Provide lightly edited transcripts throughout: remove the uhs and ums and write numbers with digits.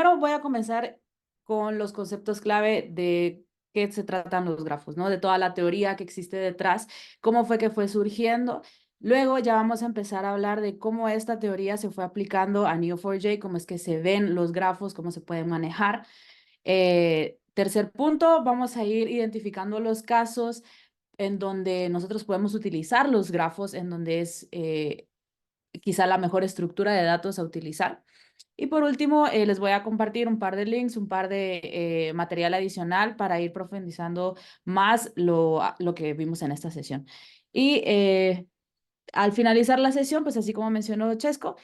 primero voy a comenzar con los conceptos clave de qué se tratan los grafos, ¿no? De toda la teoría que existe detrás, cómo fue que fue surgiendo. Luego ya vamos a empezar a hablar de cómo esta teoría se fue aplicando a Neo4j, cómo es que se ven los grafos, cómo se pueden manejar. Tercer punto, vamos a ir identificando los casos en donde nosotros podemos utilizar los grafos, en donde es quizá la mejor estructura de datos a utilizar. Y por último, les voy a compartir un par de links, un par de material adicional para ir profundizando más lo que vimos en esta sesión. Y al finalizar la sesión, pues así como mencionó Chesco,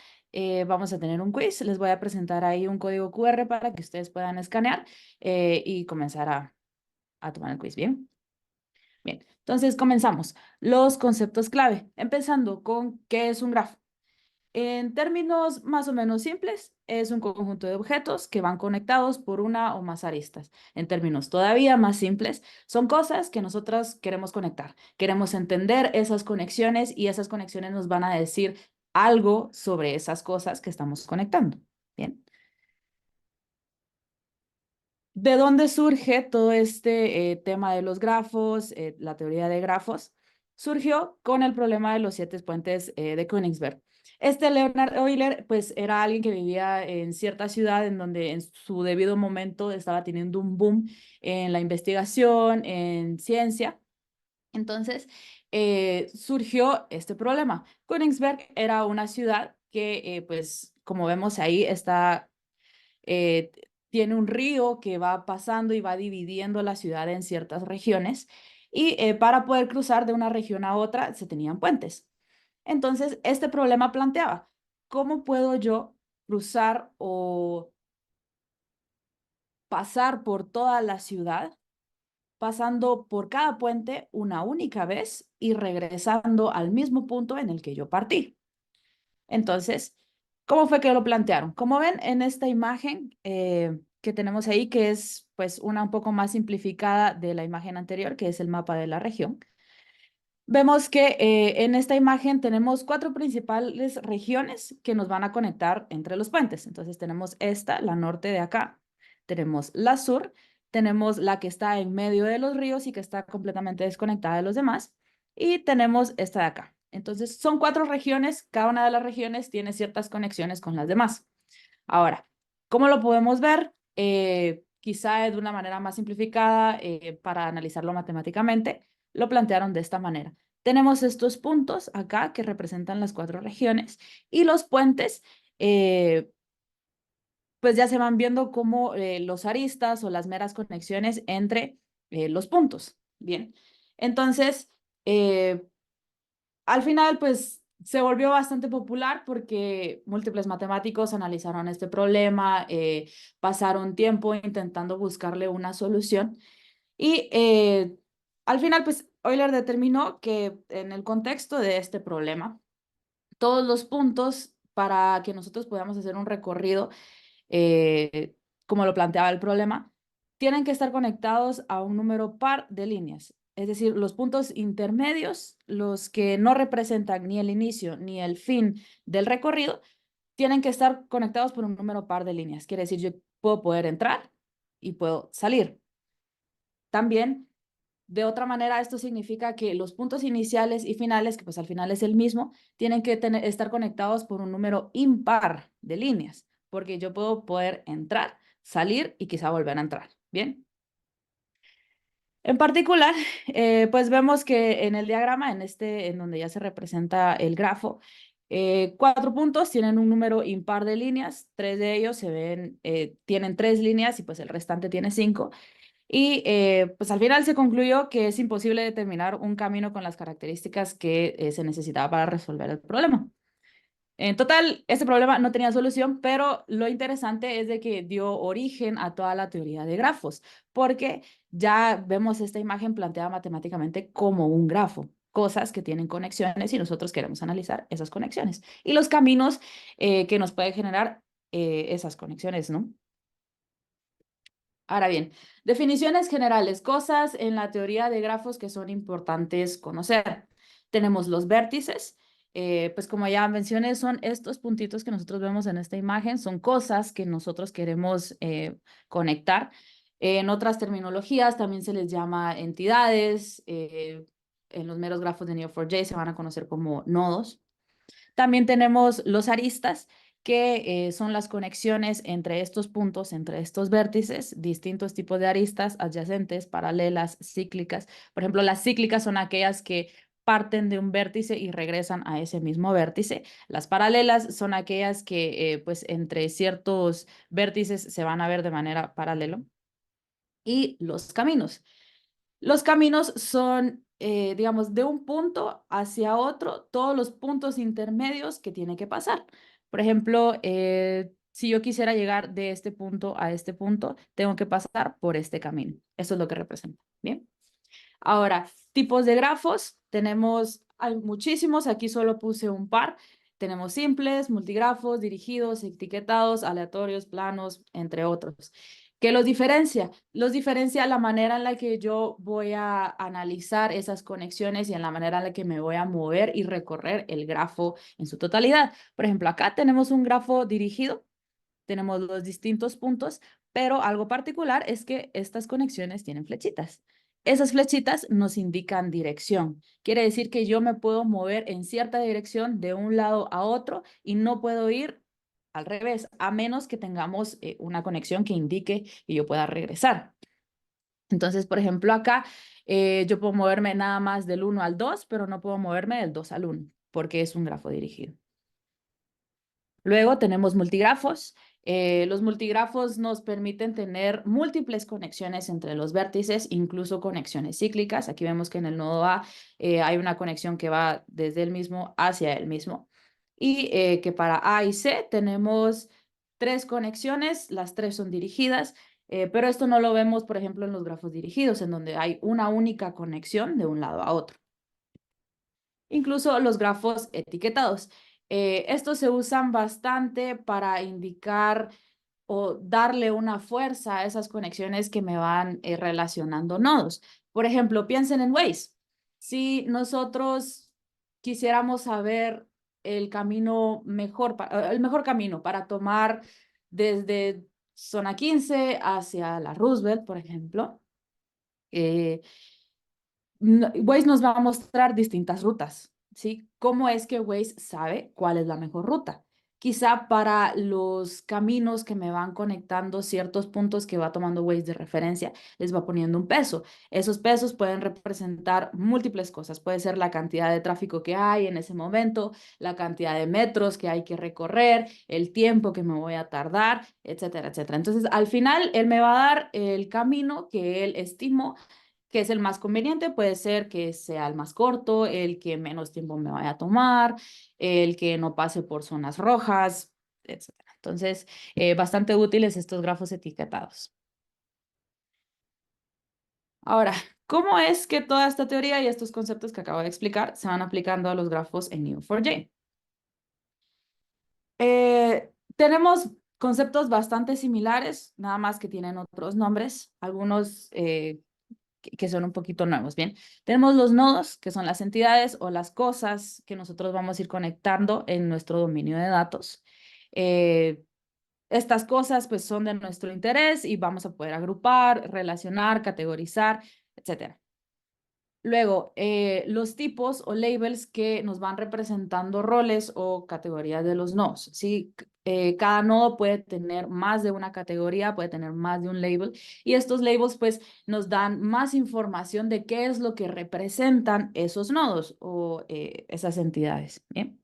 vamos a tener un quiz. Les voy a presentar ahí un código QR para que ustedes puedan escanear y comenzar a tomar el quiz. Bien. Bien, entonces comenzamos. Los conceptos clave, empezando con qué es un grafo. En términos más o menos simples, es un conjunto de objetos que van conectados por una o más aristas. En términos todavía más simples, son cosas que nosotros queremos conectar. Queremos entender esas conexiones y esas conexiones nos van a decir algo sobre esas cosas que estamos conectando. Bien. ¿De dónde surge todo este tema de los grafos, la teoría de grafos? Surgió con el problema de los 7 puentes de Königsberg. Este Leonhard Euler, pues, era alguien que vivía en cierta ciudad en donde en su debido momento estaba teniendo un boom en la investigación, en ciencia. Entonces, surgió este problema. Königsberg era una ciudad que, pues, como vemos ahí, está eh, tiene un río que va pasando y va dividiendo la ciudad en ciertas regiones y para poder cruzar de una región a otra se tenían puentes. Entonces, este problema planteaba, ¿cómo puedo yo cruzar o pasar por toda la ciudad, pasando por cada puente una única vez y regresando al mismo punto en el que yo partí? Entonces, ¿cómo fue que lo plantearon? Como ven en esta imagen que tenemos ahí, que es pues una un poco más simplificada de la imagen anterior, que es el mapa de la región, vemos que en esta imagen tenemos 4 principales regiones que nos van a conectar entre los puentes. Entonces tenemos esta, la norte de acá, tenemos la sur, tenemos la que está en medio de los ríos y que está completamente desconectada de los demás, y tenemos esta de acá. Entonces son 4 regiones, cada una de las regiones tiene ciertas conexiones con las demás. Ahora, ¿cómo lo podemos ver? Quizá de una manera más simplificada para analizarlo matemáticamente, lo plantearon de esta manera. Tenemos estos puntos acá que representan las 4 regiones y los puentes, pues ya se van viendo como los aristas o las meras conexiones entre los puntos. Bien, entonces, al final, pues se volvió bastante popular porque múltiples matemáticos analizaron este problema, pasaron tiempo intentando buscarle una solución y al final, pues Euler determinó que en el contexto de este problema, todos los puntos para que nosotros podamos hacer un recorrido, eh, como lo planteaba el problema, tienen que estar conectados a un número par de líneas. Es decir, los puntos intermedios, los que no representan ni el inicio ni el fin del recorrido, tienen que estar conectados por un número par de líneas. Quiere decir, yo puedo poder entrar y puedo salir. También, de otra manera, esto significa que los puntos iniciales y finales, que pues al final es el mismo, tienen que estar conectados por un número impar de líneas, porque yo puedo poder entrar, salir y quizá volver a entrar. ¿Bien? En particular, pues vemos que en el diagrama, en donde ya se representa el grafo, 4 puntos tienen un número impar de líneas, 3 de ellos tienen 3 líneas y pues el restante tiene 5. Y pues al final se concluyó que es imposible determinar un camino con las características que se necesitaba para resolver el problema. En total, este problema no tenía solución, pero lo interesante es de que dio origen a toda la teoría de grafos, porque ya vemos esta imagen planteada matemáticamente como un grafo, cosas que tienen conexiones y nosotros queremos analizar esas conexiones y los caminos que nos puede generar esas conexiones, ¿no? Ahora bien, definiciones generales, cosas en la teoría de grafos que son importantes conocer. Tenemos los vértices. pues como ya mencioné, son estos puntitos que nosotros vemos en esta imagen, son cosas que nosotros queremos conectar. En otras terminologías también se les llama entidades. En los meros grafos de Neo4j se van a conocer como nodos. También tenemos los aristas, que son las conexiones entre estos puntos, entre estos vértices, distintos tipos de aristas adyacentes, paralelas, cíclicas. Por ejemplo, las cíclicas son aquellas que parten de un vértice y regresan a ese mismo vértice. Las paralelas son aquellas que pues entre ciertos vértices se van a ver de manera paralela. Y los caminos. Los caminos son, digamos, de un punto hacia otro, todos los puntos intermedios que tiene que pasar. Por ejemplo, si yo quisiera llegar de este punto a este punto, tengo que pasar por este camino. Eso es lo que representa. Bien. Ahora, tipos de grafos. Hay muchísimos. Aquí solo puse un par. Tenemos simples, multigrafos, dirigidos, etiquetados, aleatorios, planos, entre otros. ¿Qué los diferencia? Los diferencia la manera en la que yo voy a analizar esas conexiones y en la manera en la que me voy a mover y recorrer el grafo en su totalidad. Por ejemplo, acá tenemos un grafo dirigido, tenemos los distintos puntos, pero algo particular es que estas conexiones tienen flechitas. Esas flechitas nos indican dirección. Quiere decir que yo me puedo mover en cierta dirección de un lado a otro y no puedo ir al revés, a menos que tengamos una conexión que indique que yo pueda regresar. Entonces, por ejemplo, acá yo puedo moverme nada más del 1 al 2, pero no puedo moverme del 2 al 1, porque es un grafo dirigido. Luego tenemos multigrafos. Los multigrafos nos permiten tener múltiples conexiones entre los vértices, incluso conexiones cíclicas. Aquí vemos que en el nodo A hay una conexión que va desde el mismo hacia el mismo. Y que para A y C tenemos 3 conexiones, las 3 son dirigidas, pero esto no lo vemos, por ejemplo, en los grafos dirigidos, en donde hay una única conexión de un lado a otro. Incluso los grafos etiquetados. Estos se usan bastante para indicar o darle una fuerza a esas conexiones que me van relacionando nodos. Por ejemplo, piensen en Waze. Si nosotros quisiéramos saber el el mejor camino para tomar desde zona 15 hacia la Roosevelt, por ejemplo, Waze nos va a mostrar distintas rutas, ¿sí? ¿Cómo es que Waze sabe cuál es la mejor ruta? Quizá para los caminos que me van conectando ciertos puntos que va tomando Waze de referencia, les va poniendo un peso. Esos pesos pueden representar múltiples cosas. Puede ser la cantidad de tráfico que hay en ese momento, la cantidad de metros que hay que recorrer, el tiempo que me voy a tardar, etcétera, etcétera. Entonces, al final, él me va a dar el camino que él estimó que es el más conveniente. Puede ser que sea el más corto, el que menos tiempo me vaya a tomar, el que no pase por zonas rojas, etcétera. Entonces, bastante útiles estos grafos etiquetados. Ahora, ¿cómo es que toda esta teoría y estos conceptos que acabo de explicar se van aplicando a los grafos en Neo4j? Tenemos conceptos bastante similares, nada más que tienen otros nombres. Algunos que son un poquito nuevos, ¿bien? Tenemos los nodos, que son las entidades o las cosas que nosotros vamos a ir conectando en nuestro dominio de datos. Estas cosas pues son de nuestro interés y vamos a poder agrupar, relacionar, categorizar, etcétera. Luego, los tipos o labels que nos van representando roles o categorías de los nodos. ¿Sí? Cada nodo puede tener más de una categoría, puede tener más de un label, y estos labels pues nos dan más información de qué es lo que representan esos nodos o esas entidades. ¿Bien?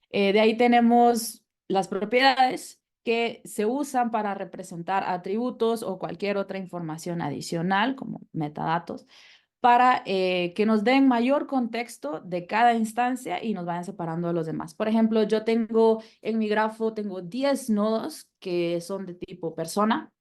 De ahí tenemos las propiedades que se usan para representar atributos o cualquier otra información adicional como metadatos, para que nos den mayor contexto de cada instancia y nos vayan separando de los demás. Por ejemplo, yo tengo en mi grafo, tengo 10 nodos que son de tipo persona,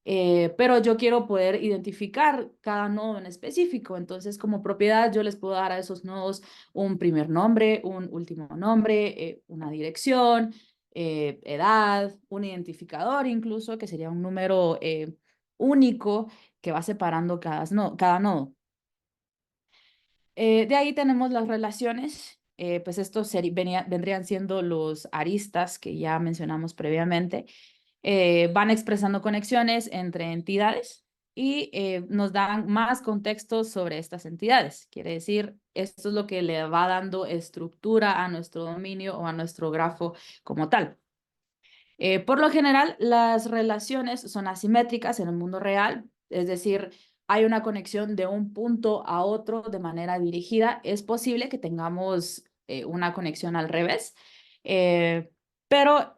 pero yo quiero poder identificar cada nodo en específico. Entonces, como propiedad, yo les puedo dar a esos nodos un primer nombre, un último nombre, una dirección, edad, un identificador incluso, que sería un número único que va separando cada nodo. De ahí tenemos las relaciones. pues estos vendrían siendo los aristas que ya mencionamos previamente. Van expresando conexiones entre entidades y nos dan más contexto sobre estas entidades. Quiere decir, esto es lo que le va dando estructura a nuestro dominio o a nuestro grafo como tal. Por lo general, las relaciones son asimétricas en el mundo real, es decir, hay una conexión de un punto a otro de manera dirigida. Es posible que tengamos una conexión al revés, eh, pero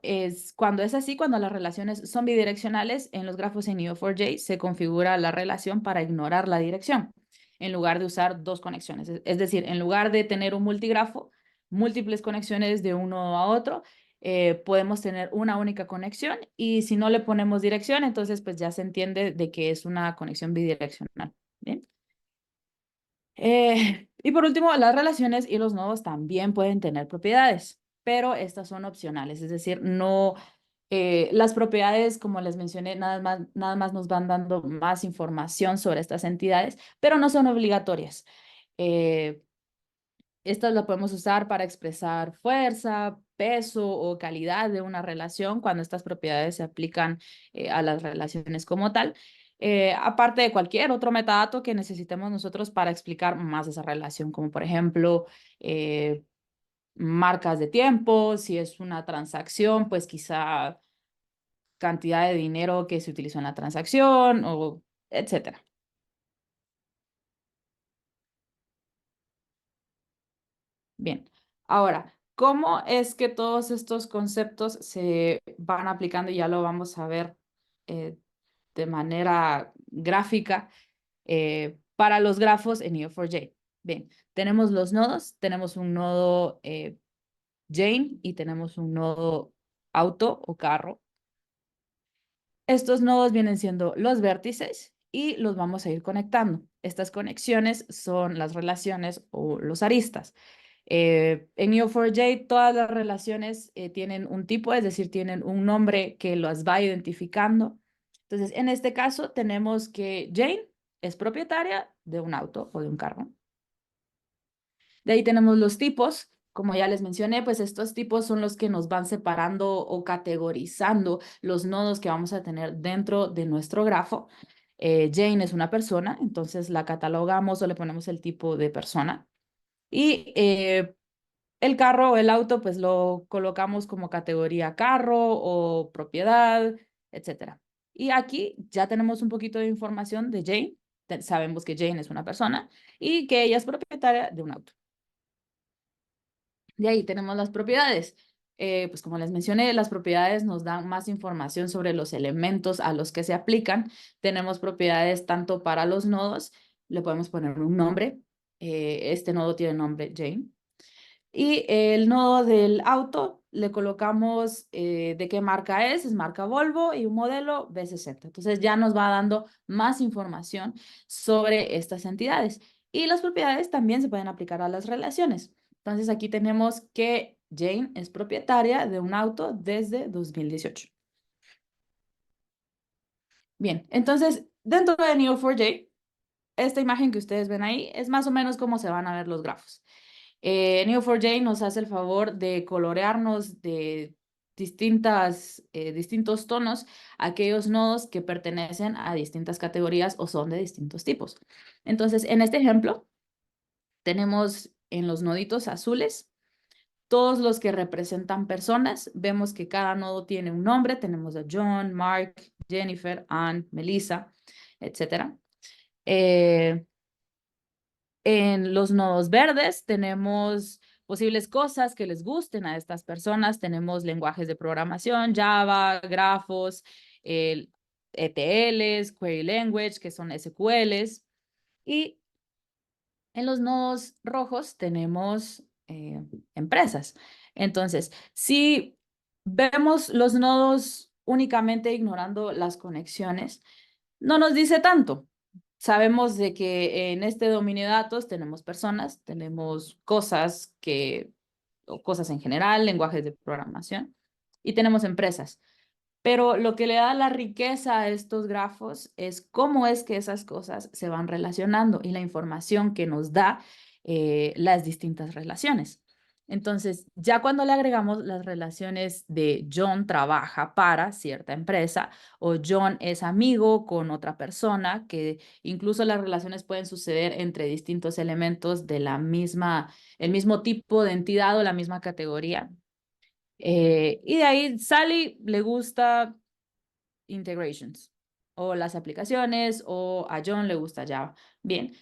cuando es así, cuando las relaciones son bidireccionales, en los grafos en Neo4j se configura la relación para ignorar la dirección, en lugar de usar dos conexiones. Es decir, en lugar de tener un multigrafo, múltiples conexiones de uno a otro, podemos tener una única conexión y si no le ponemos dirección, entonces pues ya se entiende de que es una conexión bidireccional. ¿Bien? Y por último, las relaciones y los nodos también pueden tener propiedades, pero estas son opcionales, es decir, no, las propiedades, como les mencioné, nada más nos van dando más información sobre estas entidades, pero no son obligatorias. Estas las podemos usar para expresar fuerza, peso o calidad de una relación cuando estas propiedades se aplican a las relaciones como tal, aparte de cualquier otro metadato que necesitemos nosotros para explicar más esa relación, como por ejemplo marcas de tiempo, si es una transacción, pues quizá cantidad de dinero que se utilizó en la transacción o etcétera. Bien, ahora, ¿cómo es que todos estos conceptos se van aplicando? Y ya lo vamos a ver eh, de manera gráfica para los grafos en Neo4j. Bien, tenemos los nodos, tenemos un nodo Jane y tenemos un nodo auto o carro. Estos nodos vienen siendo los vértices y los vamos a ir conectando. Estas conexiones son las relaciones o los aristas. En Neo4j todas las relaciones tienen un tipo, es decir, tienen un nombre que las va identificando. Entonces, en este caso tenemos que Jane es propietaria de un auto o de un carro. De ahí tenemos los tipos. Como ya les mencioné, pues estos tipos son los que nos van separando o categorizando los nodos que vamos a tener dentro de nuestro grafo. Jane es una persona, entonces la catalogamos o le ponemos el tipo de persona. Y el carro o el auto, pues lo colocamos como categoría carro o propiedad, etcétera. Y aquí ya tenemos un poquito de información de Jane. Sabemos que Jane es una persona y que ella es propietaria de un auto. De ahí tenemos las propiedades. Pues como les mencioné, las propiedades nos dan más información sobre los elementos a los que se aplican. Tenemos propiedades tanto para los nodos, le podemos poner un nombre. Este nodo tiene nombre Jane. Y el nodo del auto le colocamos de qué marca es marca Volvo y un modelo B60. Entonces ya nos va dando más información sobre estas entidades. Y las propiedades también se pueden aplicar a las relaciones. Entonces aquí tenemos que Jane es propietaria de un auto desde 2018. Bien, entonces dentro de Neo4j, esta imagen que ustedes ven ahí es más o menos cómo se van a ver los grafos. Neo4j nos hace el favor de colorearnos de distintos tonos aquellos nodos que pertenecen a distintas categorías o son de distintos tipos. Entonces, en este ejemplo, tenemos en los noditos azules todos los que representan personas. Vemos que cada nodo tiene un nombre. Tenemos a John, Mark, Jennifer, Ann, Melissa, etc. En los nodos verdes tenemos posibles cosas que les gusten a estas personas. Tenemos lenguajes de programación, Java, grafos, ETLs, Query Language, que son SQLs. Y en los nodos rojos tenemos empresas. Entonces, si vemos los nodos únicamente ignorando las conexiones, no nos dice tanto. Sabemos de que en este dominio de datos tenemos personas, tenemos cosas o cosas en general, lenguajes de programación, y tenemos empresas. Pero lo que le da la riqueza a estos grafos es cómo es que esas cosas se van relacionando y la información que nos da las distintas relaciones. Entonces, ya cuando le agregamos las relaciones de John trabaja para cierta empresa o John es amigo con otra persona, que incluso las relaciones pueden suceder entre distintos elementos de el mismo tipo de entidad o la misma categoría. Y de ahí Sally le gusta integrations o las aplicaciones o a John le gusta Java. Bien.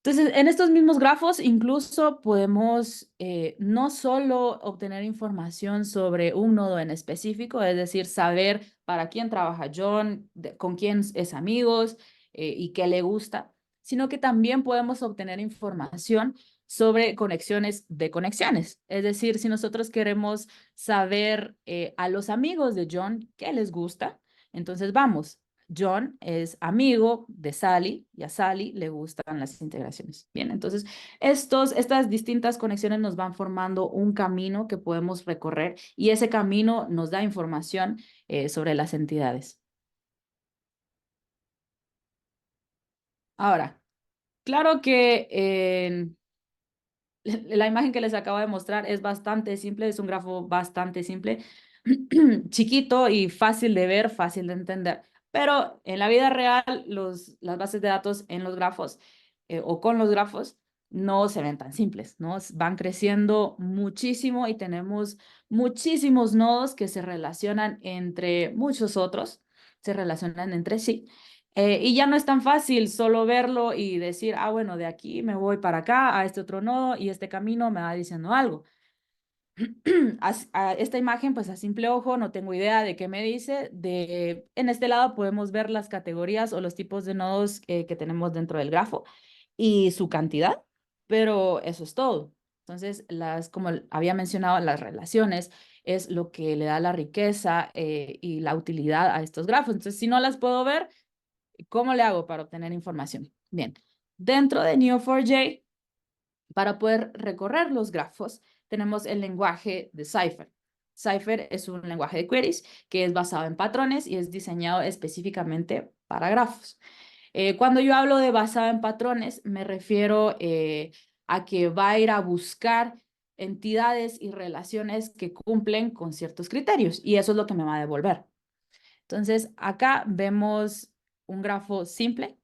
Entonces, en estos mismos grafos incluso podemos no solo obtener información sobre un nodo en específico, es decir, saber para quién trabaja John, con quién es amigos y qué le gusta, sino que también podemos obtener información sobre conexiones de conexiones. Es decir, si nosotros queremos saber a los amigos de John qué les gusta, entonces vamos, John es amigo de Sally y a Sally le gustan las integraciones. Bien, entonces estas distintas conexiones nos van formando un camino que podemos recorrer y ese camino nos da información sobre las entidades. Ahora, claro que la imagen que les acabo de mostrar es bastante simple, es un grafo bastante simple, chiquito y fácil de ver, fácil de entender. Pero en la vida real, las bases de datos en los grafos o con los grafos no se ven tan simples, ¿no? Van creciendo muchísimo y tenemos muchísimos nodos que se relacionan entre muchos otros, se relacionan entre sí. Y ya no es tan fácil solo verlo y decir, ah, bueno, de aquí me voy para acá, a este otro nodo, y este camino me va diciendo algo. A esta imagen, pues a simple ojo, no tengo idea de qué me dice. En este lado podemos ver las categorías o los tipos de nodos que tenemos dentro del grafo y su cantidad, pero eso es todo. Entonces, como había mencionado, las relaciones es lo que le da la riqueza y la utilidad a estos grafos. Entonces, si no las puedo ver, ¿cómo le hago para obtener información? Bien, dentro de Neo4j, para poder recorrer los grafos, tenemos el lenguaje de Cypher. Cypher es un lenguaje de queries que es basado en patrones y es diseñado específicamente para grafos. Cuando yo hablo de basado en patrones, me refiero a que va a ir a buscar entidades y relaciones que cumplen con ciertos criterios y eso es lo que me va a devolver. Entonces, acá vemos un grafo simple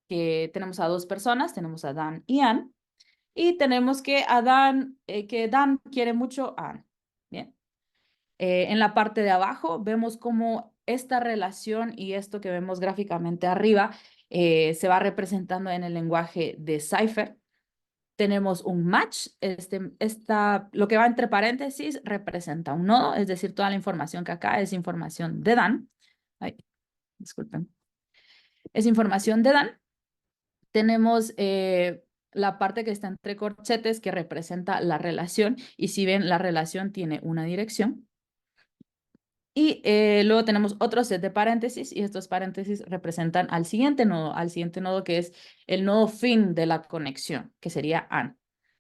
que tenemos a dos personas, tenemos a Dan y Ann, y tenemos que que Dan quiere mucho a Ann. Bien. En la parte de abajo vemos cómo esta relación y esto que vemos gráficamente arriba se va representando en el lenguaje de Cypher. Tenemos un match, lo que va entre paréntesis representa un nodo, es decir, toda la información que acá es información de Dan. Ay, disculpen. Es información de Dan. Tenemos la parte que está entre corchetes que representa la relación y si ven la relación tiene una dirección. Y luego tenemos otro set de paréntesis y estos paréntesis representan al siguiente nodo que es el nodo fin de la conexión, que sería AND.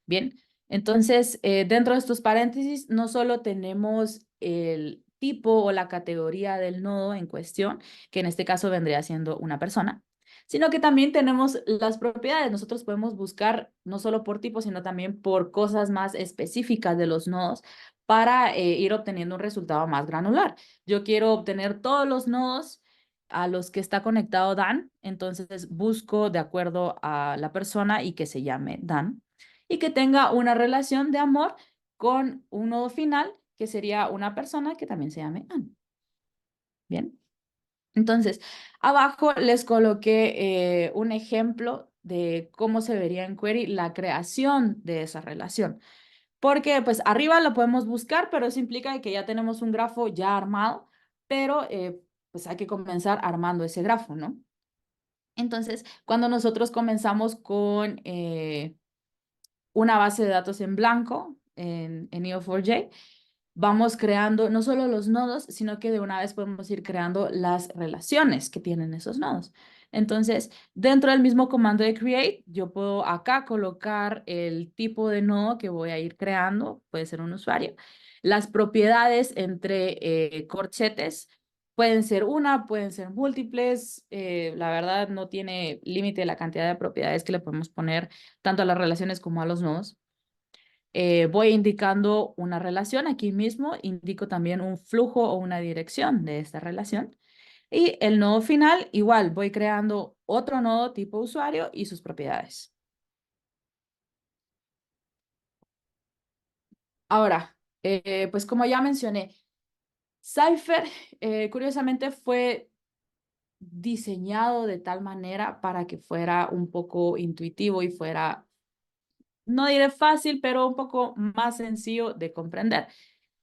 Bien, entonces dentro de estos paréntesis no solo tenemos el tipo o la categoría del nodo en cuestión, que en este caso vendría siendo una persona, sino que también tenemos las propiedades. Nosotros podemos buscar no solo por tipo, sino también por cosas más específicas de los nodos para ir obteniendo un resultado más granular. Yo quiero obtener todos los nodos a los que está conectado Dan, entonces busco de acuerdo a la persona y que se llame Dan y que tenga una relación de amor con un nodo final que sería una persona que también se llame Ann. Bien. Entonces, abajo les coloqué un ejemplo de cómo se vería en query la creación de esa relación. Porque pues arriba lo podemos buscar, pero eso implica que ya tenemos un grafo ya armado, pero pues hay que comenzar armando ese grafo, ¿no? Entonces, cuando nosotros comenzamos con una base de datos en blanco en Neo4j, vamos creando no solo los nodos, sino que de una vez podemos ir creando las relaciones que tienen esos nodos. Entonces, dentro del mismo comando de create, yo puedo acá colocar el tipo de nodo que voy a ir creando, puede ser un usuario. Las propiedades entre corchetes pueden ser una, pueden ser múltiples. La verdad no tiene límite la cantidad de propiedades que le podemos poner tanto a las relaciones como a los nodos. Voy indicando una relación aquí mismo, indico también un flujo o una dirección de esta relación. Y el nodo final, igual, voy creando otro nodo tipo usuario y sus propiedades. Ahora, pues como ya mencioné, Cypher, curiosamente, fue diseñado de tal manera para que fuera un poco intuitivo y fuera, no diré fácil, pero un poco más sencillo de comprender.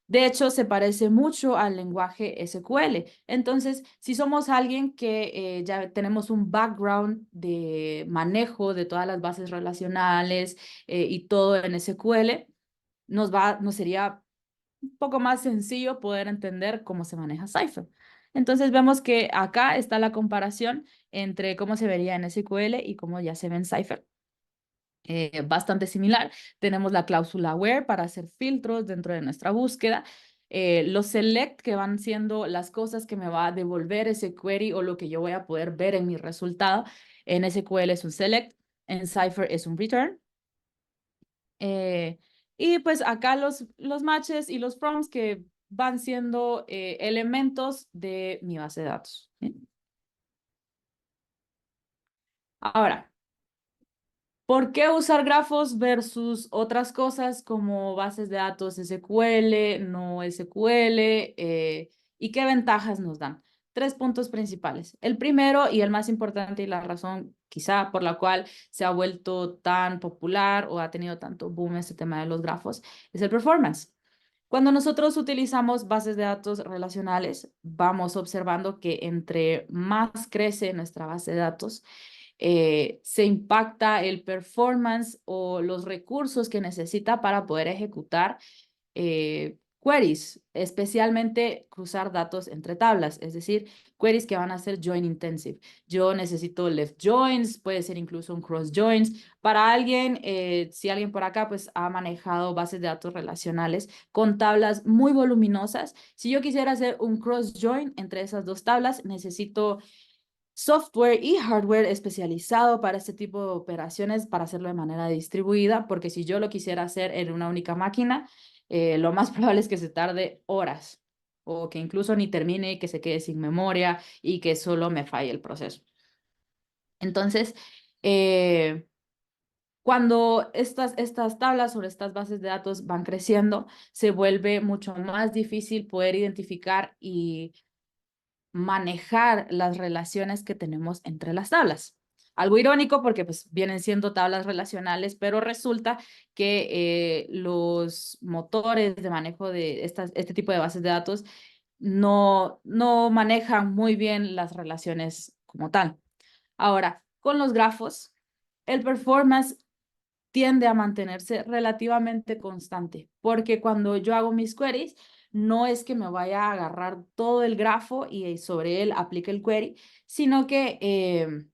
De hecho, se parece mucho al lenguaje SQL. Entonces, si somos alguien que ya tenemos un background de manejo de todas las bases relacionales y todo en SQL, nos sería un poco más sencillo poder entender cómo se maneja Cypher. Entonces, vemos que acá está la comparación entre cómo se vería en SQL y cómo ya se ve en Cypher. Bastante similar. Tenemos la cláusula where para hacer filtros dentro de nuestra búsqueda. Los select, que van siendo las cosas que me va a devolver ese query o lo que yo voy a poder ver en mi resultado. En SQL es un select, en Cypher es un return. Y pues acá los matches y los froms que van siendo elementos de mi base de datos. ¿Sí? Ahora, ¿por qué usar grafos versus otras cosas como bases de datos SQL, no SQL? ¿Y qué ventajas nos dan? Tres puntos principales. El primero y el más importante y la razón quizá por la cual se ha vuelto tan popular o ha tenido tanto boom este tema de los grafos es el performance. Cuando nosotros utilizamos bases de datos relacionales, vamos observando que entre más crece nuestra base de datos, se impacta el performance o los recursos que necesita para poder ejecutar queries, especialmente cruzar datos entre tablas, es decir, queries que van a ser join intensive. Yo necesito left joins, puede ser incluso un cross joins. Para alguien, si alguien por acá pues ha manejado bases de datos relacionales con tablas muy voluminosas, si yo quisiera hacer un cross join entre esas dos tablas, necesito software y hardware especializado para este tipo de operaciones para hacerlo de manera distribuida, porque si yo lo quisiera hacer en una única máquina, lo más probable es que se tarde horas o que incluso ni termine, que se quede sin memoria y que solo me falle el proceso. Entonces, cuando estas tablas o estas bases de datos van creciendo, se vuelve mucho más difícil poder identificar y manejar las relaciones que tenemos entre las tablas. Algo irónico porque pues vienen siendo tablas relacionales, pero resulta que los motores de manejo de este tipo de bases de datos no manejan muy bien las relaciones como tal. Ahora, con los grafos, el performance tiende a mantenerse relativamente constante, porque cuando yo hago mis queries, no es que me vaya a agarrar todo el grafo y sobre él aplique el query, sino que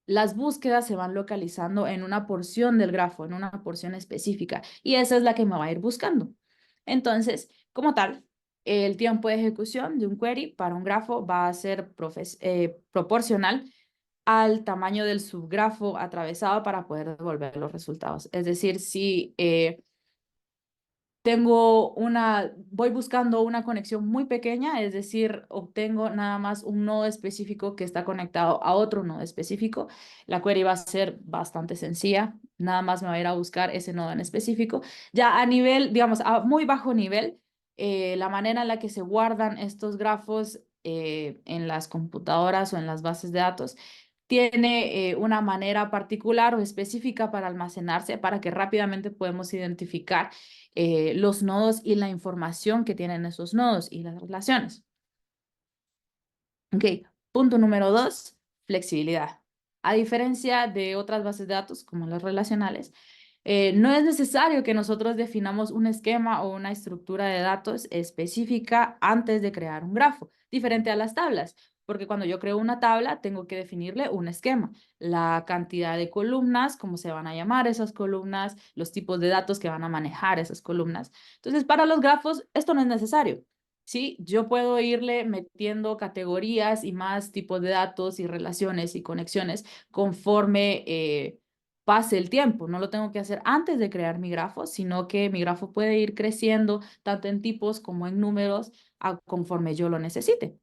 las búsquedas se van localizando en una porción del grafo, en una porción específica, y esa es la que me va a ir buscando. Entonces, como tal, el tiempo de ejecución de un query para un grafo va a ser proporcional al tamaño del subgrafo atravesado para poder devolver los resultados. Es decir, si voy buscando una conexión muy pequeña, es decir, obtengo nada más un nodo específico que está conectado a otro nodo específico, la query va a ser bastante sencilla, nada más me va a ir a buscar ese nodo en específico. Ya a nivel, digamos, a muy bajo nivel, la manera en la que se guardan estos grafos en las computadoras o en las bases de datos tiene una manera particular o específica para almacenarse para que rápidamente podemos identificar los nodos y la información que tienen esos nodos y las relaciones. Ok, punto número 2, flexibilidad. A diferencia de otras bases de datos como las relacionales, no es necesario que nosotros definamos un esquema o una estructura de datos específica antes de crear un grafo, diferente a las tablas, porque cuando yo creo una tabla tengo que definirle un esquema, la cantidad de columnas, cómo se van a llamar esas columnas, los tipos de datos que van a manejar esas columnas. Entonces, para los grafos, esto no es necesario. Sí, yo puedo irle metiendo categorías y más tipos de datos y relaciones y conexiones conforme pase el tiempo. No lo tengo que hacer antes de crear mi grafo, sino que mi grafo puede ir creciendo tanto en tipos como en números conforme yo lo necesite.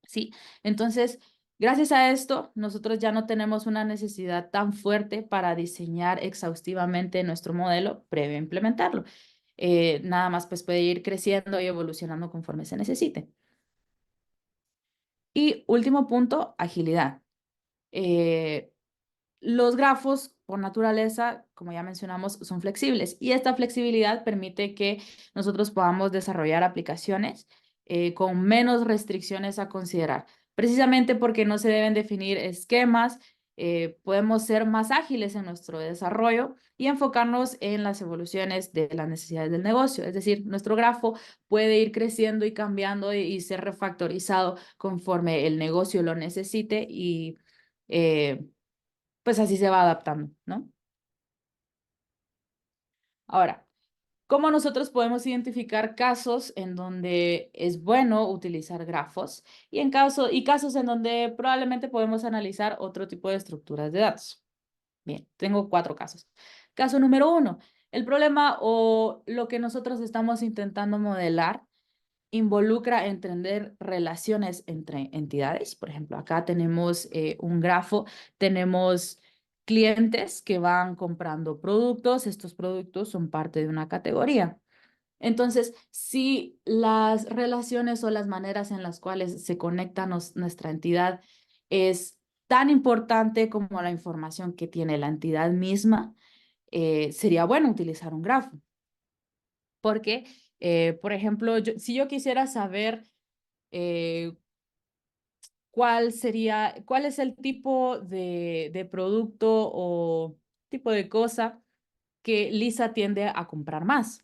¿Sí? Entonces, gracias a esto, nosotros ya no tenemos una necesidad tan fuerte para diseñar exhaustivamente nuestro modelo previo a implementarlo. Nada más pues puede ir creciendo y evolucionando conforme se necesite. Y último punto, agilidad. Los grafos, por naturaleza, como ya mencionamos, son flexibles y esta flexibilidad permite que nosotros podamos desarrollar aplicaciones con menos restricciones a considerar. Precisamente porque no se deben definir esquemas, podemos ser más ágiles en nuestro desarrollo y enfocarnos en las evoluciones de las necesidades del negocio. Es decir, nuestro grafo puede ir creciendo y cambiando y ser refactorizado conforme el negocio lo necesite y pues así se va adaptando, ¿no? Ahora, ¿cómo nosotros podemos identificar casos en donde es bueno utilizar grafos y casos en donde probablemente podemos analizar otro tipo de estructuras de datos? Bien, tengo 4 casos. Caso número 1, el problema o lo que nosotros estamos intentando modelar involucra entender relaciones entre entidades. Por ejemplo, acá tenemos un grafo, tenemos clientes que van comprando productos, estos productos son parte de una categoría. Entonces, si las relaciones o las maneras en las cuales se conecta nuestra entidad es tan importante como la información que tiene la entidad misma, sería bueno utilizar un grafo. Porque, por ejemplo, si yo quisiera saber eh, cuál es el tipo de producto o tipo de cosa que Lisa tiende a comprar más.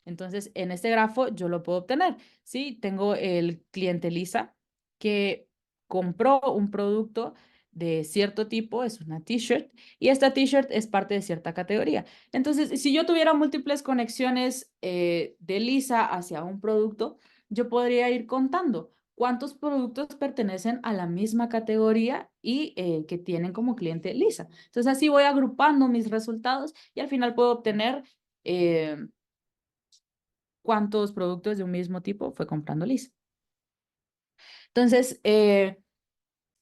Entonces, en este grafo yo lo puedo obtener. Sí, tengo el cliente Lisa que compró un producto de cierto tipo, es una t-shirt, y esta t-shirt es parte de cierta categoría. Entonces, si yo tuviera múltiples conexiones de Lisa hacia un producto, yo podría ir contando cuántos productos pertenecen a la misma categoría y que tienen como cliente Lisa. Entonces, así voy agrupando mis resultados y al final puedo obtener cuántos productos de un mismo tipo fue comprando Lisa. Entonces,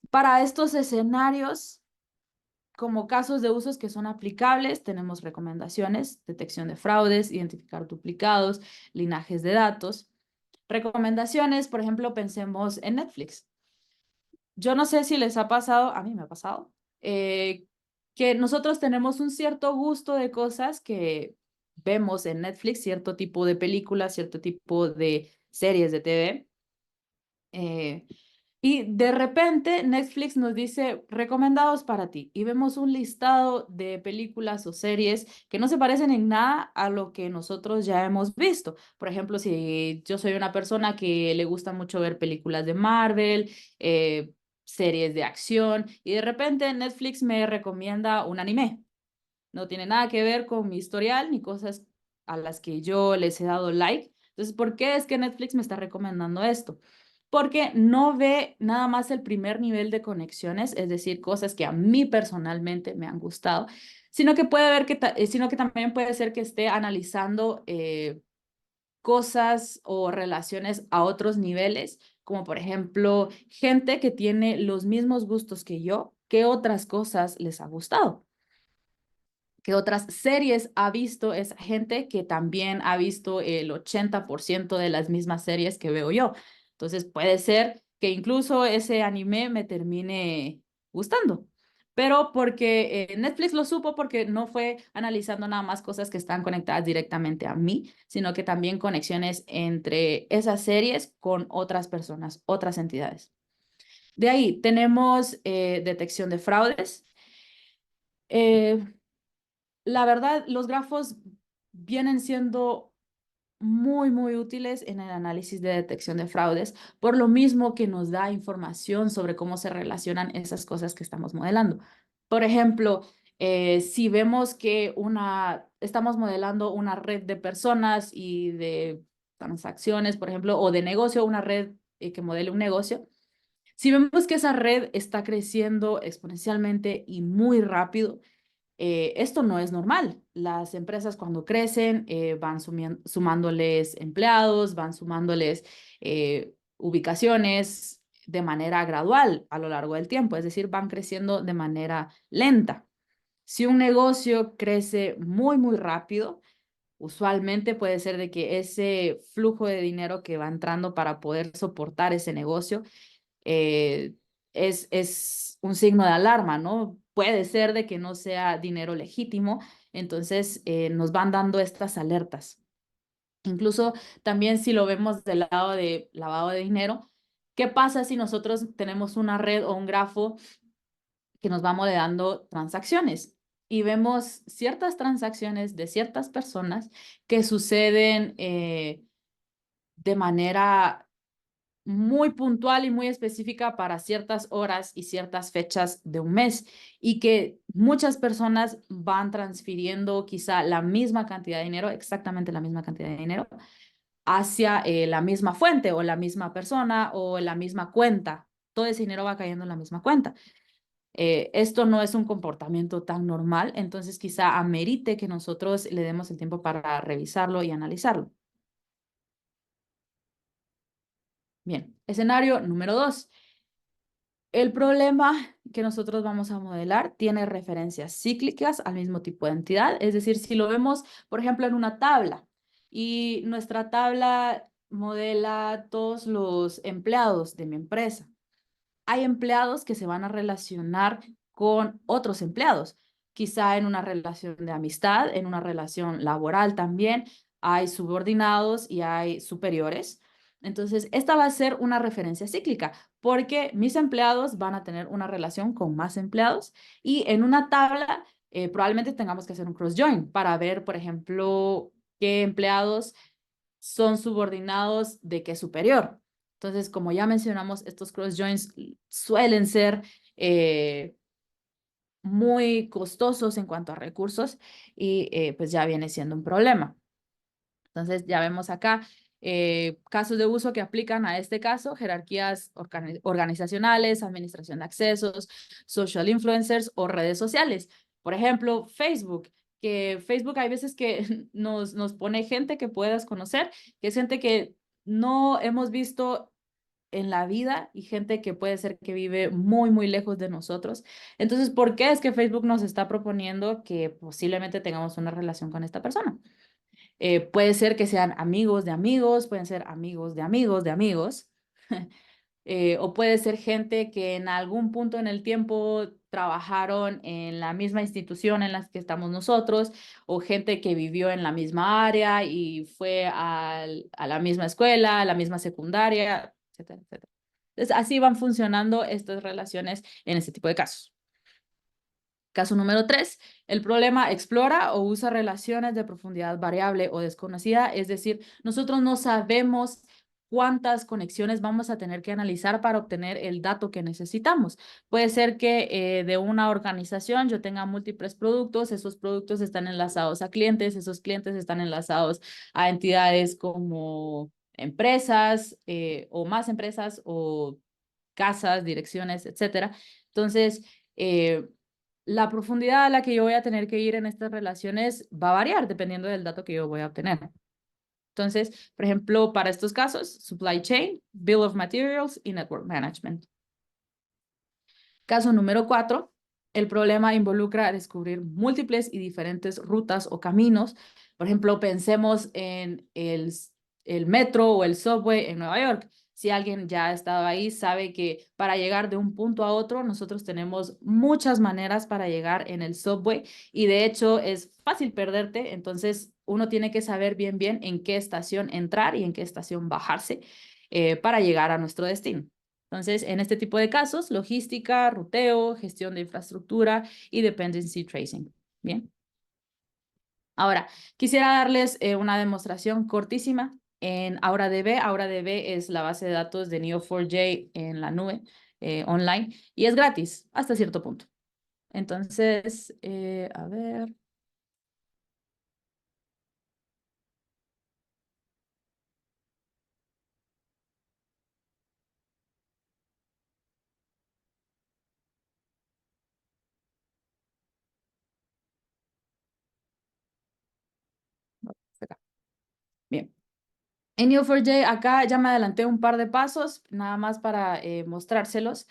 para estos escenarios, como casos de usos que son aplicables, tenemos recomendaciones, detección de fraudes, identificar duplicados, linajes de datos. Recomendaciones, por ejemplo, pensemos en Netflix. Yo no sé si les ha pasado, a mí me ha pasado, que nosotros tenemos un cierto gusto de cosas que vemos en Netflix, cierto tipo de películas, cierto tipo de series de TV. Y de repente Netflix nos dice recomendados para ti y vemos un listado de películas o series que no se parecen en nada a lo que nosotros ya hemos visto. Por ejemplo, si yo soy una persona que le gusta mucho ver películas de Marvel, series de acción y de repente Netflix me recomienda un anime. No tiene nada que ver con mi historial ni cosas a las que yo les he dado like. Entonces, ¿por qué es que Netflix me está recomendando esto? Porque no ve nada más el primer nivel de conexiones, es decir, cosas que a mí personalmente me han gustado, sino que puede ver sino que también puede ser que esté analizando cosas o relaciones a otros niveles, como por ejemplo, gente que tiene los mismos gustos que yo, ¿qué otras cosas les ha gustado? ¿Qué otras series ha visto esa gente que también ha visto el 80% de las mismas series que veo yo? Entonces puede ser que incluso ese anime me termine gustando. Pero porque Netflix lo supo porque no fue analizando nada más cosas que están conectadas directamente a mí, sino que también conexiones entre esas series con otras personas, otras entidades. De ahí tenemos detección de fraudes. Eh, la verdad, los grafos vienen siendo muy útiles en el análisis de detección de fraudes, por lo mismo que nos da información sobre cómo se relacionan esas cosas que estamos modelando. Por ejemplo, si vemos que estamos modelando una red de personas y de transacciones, por ejemplo, o de negocio, una red que modele un negocio, si vemos que esa red está creciendo exponencialmente y muy rápido, Esto no es normal. Las empresas cuando crecen van sumándoles empleados, van sumándoles ubicaciones de manera gradual a lo largo del tiempo, es decir, van creciendo de manera lenta. Si un negocio crece muy, muy rápido, usualmente puede ser de que ese flujo de dinero que va entrando para poder soportar ese negocio eh, es un signo de alarma, ¿no? Puede ser de que no sea dinero legítimo, entonces nos van dando estas alertas. Incluso también si lo vemos del lado de lavado de dinero, ¿qué pasa si nosotros tenemos una red o un grafo que nos va modelando transacciones? Y vemos ciertas transacciones de ciertas personas que suceden de manera muy puntual y muy específica para ciertas horas y ciertas fechas de un mes y que muchas personas van transfiriendo quizá la misma cantidad de dinero, exactamente la misma cantidad de dinero, hacia la misma fuente o la misma persona o la misma cuenta. Todo ese dinero va cayendo en la misma cuenta. Esto no es un comportamiento tan normal, entonces quizá amerite que nosotros le demos el tiempo para revisarlo y analizarlo. Bien, escenario número 2. El problema que nosotros vamos a modelar tiene referencias cíclicas al mismo tipo de entidad, es decir, si lo vemos, por ejemplo, en una tabla y nuestra tabla modela todos los empleados de mi empresa, hay empleados que se van a relacionar con otros empleados, quizá en una relación de amistad, en una relación laboral también, hay subordinados y hay superiores. Entonces, esta va a ser una referencia cíclica porque mis empleados van a tener una relación con más empleados y en una tabla probablemente tengamos que hacer un cross-join para ver, por ejemplo, qué empleados son subordinados de qué superior. Entonces, como ya mencionamos, estos cross joins suelen ser muy costosos en cuanto a recursos y pues ya viene siendo un problema. Entonces, ya vemos acá casos de uso que aplican a este caso, jerarquías organizacionales, administración de accesos, social influencers o redes sociales. Por ejemplo, Facebook, que Facebook hay veces que nos pone gente que puedas conocer, que es gente que no hemos visto en la vida y gente que puede ser que vive muy, muy lejos de nosotros. Entonces, ¿por qué es que Facebook nos está proponiendo que posiblemente tengamos una relación con esta persona? Puede ser que sean amigos de amigos, pueden ser amigos de amigos de amigos, o puede ser gente que en algún punto en el tiempo trabajaron en la misma institución en la que estamos nosotros, o gente que vivió en la misma área y fue a la misma escuela, a la misma secundaria, etcétera, etcétera. Entonces, así van funcionando estas relaciones en este tipo de casos. Caso número 3, el problema explora o usa relaciones de profundidad variable o desconocida, es decir, nosotros no sabemos cuántas conexiones vamos a tener que analizar para obtener el dato que necesitamos. Puede ser que de una organización yo tenga múltiples productos, esos productos están enlazados a clientes, esos clientes están enlazados a entidades como empresas o más empresas o casas, direcciones, etcétera. Entonces, la profundidad a la que yo voy a tener que ir en estas relaciones va a variar dependiendo del dato que yo voy a obtener. Entonces, por ejemplo, para estos casos, supply chain, bill of materials y network management. Caso número 4, el problema involucra descubrir múltiples y diferentes rutas o caminos. Por ejemplo, pensemos en el metro o el subway en Nueva York. Si alguien ya ha estado ahí, sabe que para llegar de un punto a otro, nosotros tenemos muchas maneras para llegar en el subway y de hecho es fácil perderte, entonces uno tiene que saber bien bien en qué estación entrar y en qué estación bajarse para llegar a nuestro destino. Entonces, en este tipo de casos, logística, ruteo, gestión de infraestructura y dependency tracing. Bien. Ahora, quisiera darles una demostración cortísima en AuraDB. AuraDB es la base de datos de Neo4j en la nube online y es gratis hasta cierto punto. Entonces, a ver. Bien. En Neo4j acá ya me adelanté un par de pasos, nada más para mostrárselos.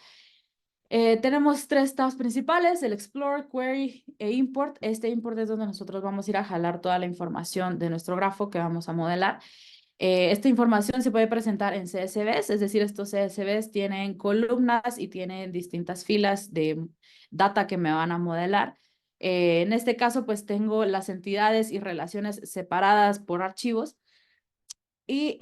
Tenemos tres tabs principales, el Explore, Query e Import. Este import es donde nosotros vamos a ir a jalar toda la información de nuestro grafo que vamos a modelar. Esta información se puede presentar en CSVs, es decir, estos CSVs tienen columnas y tienen distintas filas de data que me van a modelar. En este caso, pues tengo las entidades y relaciones separadas por archivos. Y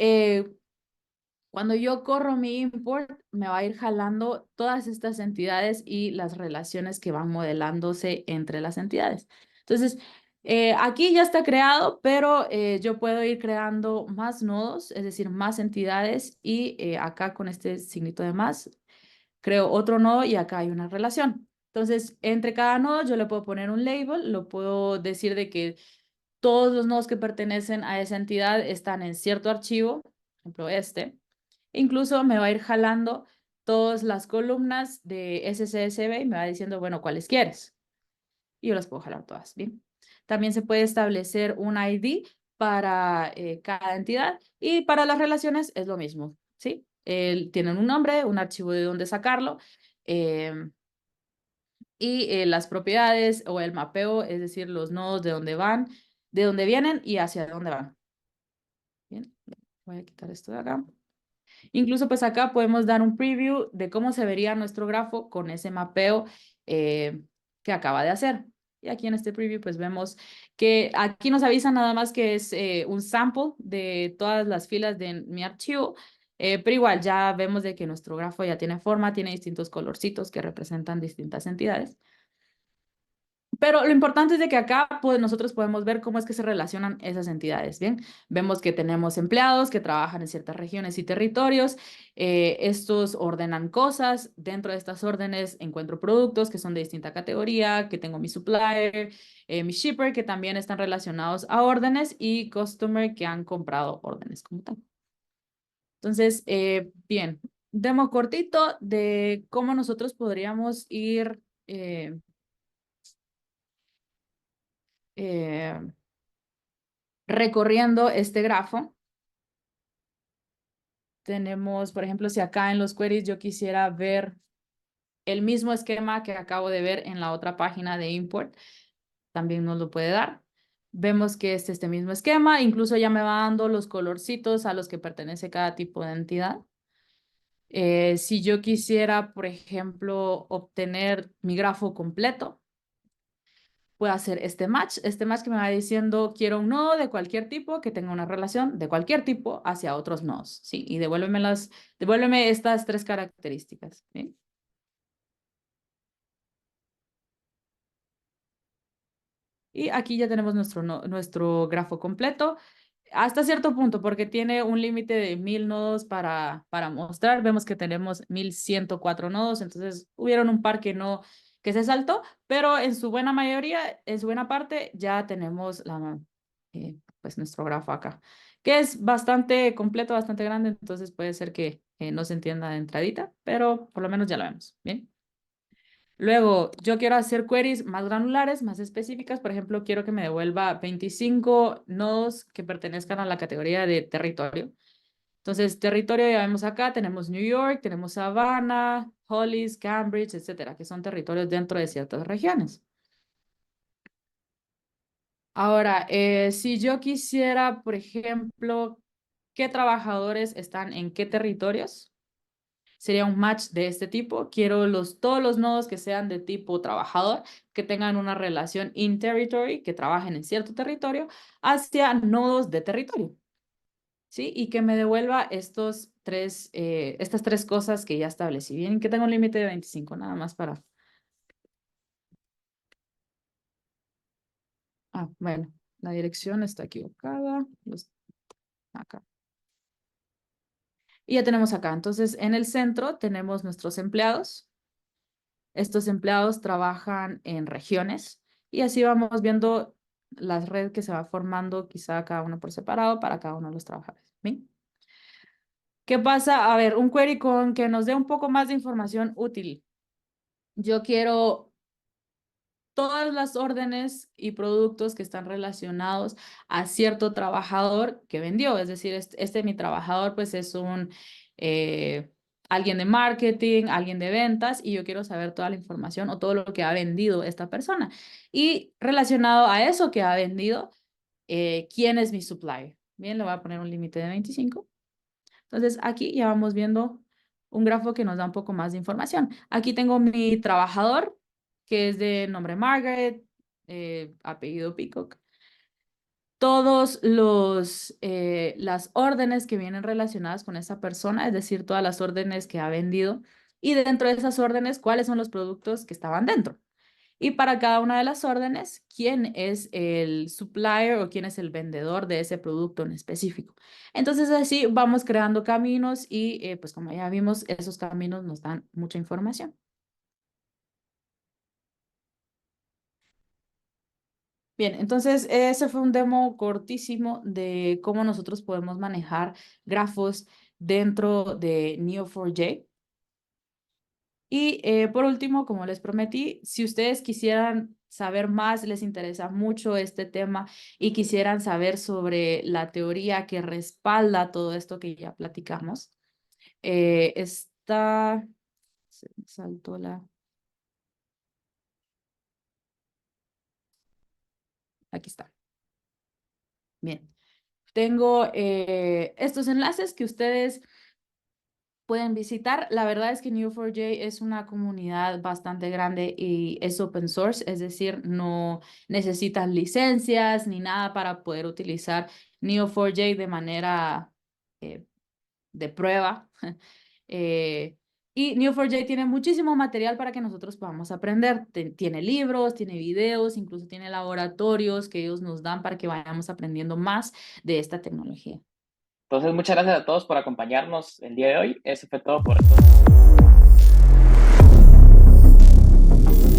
cuando yo corro mi import, me va a ir jalando todas estas entidades y las relaciones que van modelándose entre las entidades. Entonces, aquí ya está creado, pero yo puedo ir creando más nodos, es decir, más entidades, y acá con este signito de más, creo otro nodo y acá hay una relación. Entonces, entre cada nodo yo le puedo poner un label, lo puedo decir de que todos los nodos que pertenecen a esa entidad están en cierto archivo, por ejemplo este. Incluso me va a ir jalando todas las columnas de ese CSV y me va diciendo, bueno, ¿cuáles quieres? Y yo las puedo jalar todas, ¿bien? También se puede establecer un ID para cada entidad y para las relaciones es lo mismo, ¿sí? Tienen un nombre, un archivo de dónde sacarlo y las propiedades o el mapeo, es decir, los nodos de dónde van, de dónde vienen y hacia dónde van. Bien, voy a quitar esto de acá. Incluso pues acá podemos dar un preview de cómo se vería nuestro grafo con ese mapeo que acaba de hacer. Y aquí en este preview pues vemos que aquí nos avisa nada más que es un sample de todas las filas de mi archivo, pero igual ya vemos de que nuestro grafo ya tiene forma, tiene distintos colorcitos que representan distintas entidades. Pero lo importante es de que acá pues, nosotros podemos ver cómo es que se relacionan esas entidades, ¿bien? Vemos que tenemos empleados que trabajan en ciertas regiones y territorios. Estos ordenan cosas. Dentro de estas órdenes encuentro productos que son de distinta categoría, que tengo mi supplier, mi shipper, que también están relacionados a órdenes y customer que han comprado órdenes como tal. Entonces, bien, demo cortito de cómo nosotros podríamos ir... eh, recorriendo este grafo, tenemos, por ejemplo, si acá en los queries yo quisiera ver el mismo esquema que acabo de ver en la otra página de import, también nos lo puede dar. Vemos que es este mismo esquema, incluso ya me va dando los colorcitos a los que pertenece cada tipo de entidad. Si yo quisiera, por ejemplo, obtener mi grafo completo, puedo hacer este match que me va diciendo, quiero un nodo de cualquier tipo que tenga una relación de cualquier tipo hacia otros nodos, ¿sí? Y devuélveme estas tres características, ¿sí? Y aquí ya tenemos nuestro grafo completo. Hasta cierto punto, porque tiene un límite de 1000 nodos para mostrar. Vemos que tenemos 1104 nodos, entonces hubieron un par que se saltó, pero en su buena mayoría, en su buena parte, ya tenemos pues nuestro grafo acá, que es bastante completo, bastante grande, entonces puede ser que no se entienda de entradita, pero por lo menos ya lo vemos, ¿bien? Luego, yo quiero hacer queries más granulares, más específicas. Por ejemplo, quiero que me devuelva 25 nodos que pertenezcan a la categoría de territorio. Entonces, territorio ya vemos acá, tenemos New York, tenemos Savannah, Hollis, Cambridge, etcétera, que son territorios dentro de ciertas regiones. Ahora, si yo quisiera, por ejemplo, qué trabajadores están en qué territorios, sería un match de este tipo. Quiero todos los nodos que sean de tipo trabajador, que tengan una relación in-territory, que trabajen en cierto territorio, hacia nodos de territorio, ¿sí? Y que me devuelva estas tres cosas que ya establecí. Bien, que tengo un límite de 25, nada más para... Ah, bueno, la dirección está equivocada. Acá. Y ya tenemos acá. Entonces, en el centro tenemos nuestros empleados. Estos empleados trabajan en regiones y así vamos viendo la red que se va formando, quizá cada uno por separado para cada uno de los trabajadores. ¿Bien? ¿Qué pasa? A ver, un query con que nos dé un poco más de información útil. Yo quiero todas las órdenes y productos que están relacionados a cierto trabajador que vendió. Es decir, mi trabajador pues es alguien de marketing, alguien de ventas, y yo quiero saber toda la información o todo lo que ha vendido esta persona. Y relacionado a eso que ha vendido, ¿quién es mi supplier? Bien, le voy a poner un límite de 25. Entonces, aquí ya vamos viendo un grafo que nos da un poco más de información. Aquí tengo mi trabajador, que es de nombre Margaret, apellido Peacock. Todos las órdenes que vienen relacionadas con esa persona, es decir, todas las órdenes que ha vendido, y dentro de esas órdenes, cuáles son los productos que estaban dentro. Y para cada una de las órdenes, quién es el supplier o quién es el vendedor de ese producto en específico. Entonces así vamos creando caminos y pues como ya vimos, esos caminos nos dan mucha información. Bien, entonces ese fue un demo cortísimo de cómo nosotros podemos manejar grafos dentro de Neo4j. Y por último, como les prometí, si ustedes quisieran saber más, les interesa mucho este tema y quisieran saber sobre la teoría que respalda todo esto que ya platicamos, se me saltó aquí está. Bien, tengo estos enlaces que ustedes pueden visitar. La verdad es que Neo4j es una comunidad bastante grande y es open source, es decir, no necesitan licencias ni nada para poder utilizar Neo4j de manera eh, de prueba. Eh, y Neo4j tiene muchísimo material para que nosotros podamos aprender. Tiene libros, tiene videos, incluso tiene laboratorios que ellos nos dan para que vayamos aprendiendo más de esta tecnología. Entonces, muchas gracias a todos por acompañarnos el día de hoy. Eso fue todo por esto.